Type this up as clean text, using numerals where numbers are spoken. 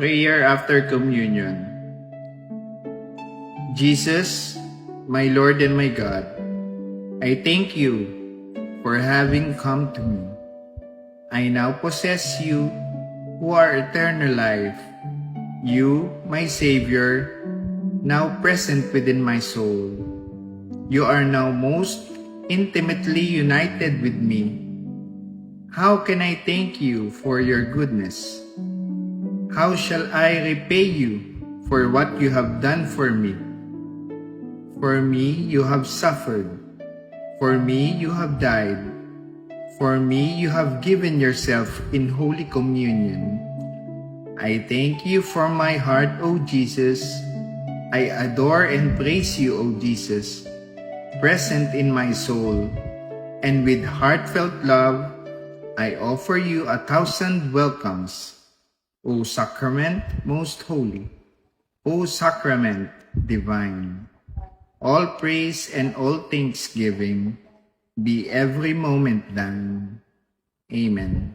Prayer after communion. Jesus, my Lord and my God, I thank you for having come to me. I now possess you who are eternal life. You, my Savior, now present within my soul. You are now most intimately united with me. How can I thank you for your goodness? How shall I repay you for what you have done for me? For me you have suffered. For me you have died. For me you have given yourself in Holy Communion. I thank you from my heart, O Jesus. I adore and praise you, O Jesus, present in my soul, and with heartfelt love, I offer you 1,000 welcomes, O Sacrament most holy, O Sacrament divine. All praise and all thanksgiving be every moment done. Amen.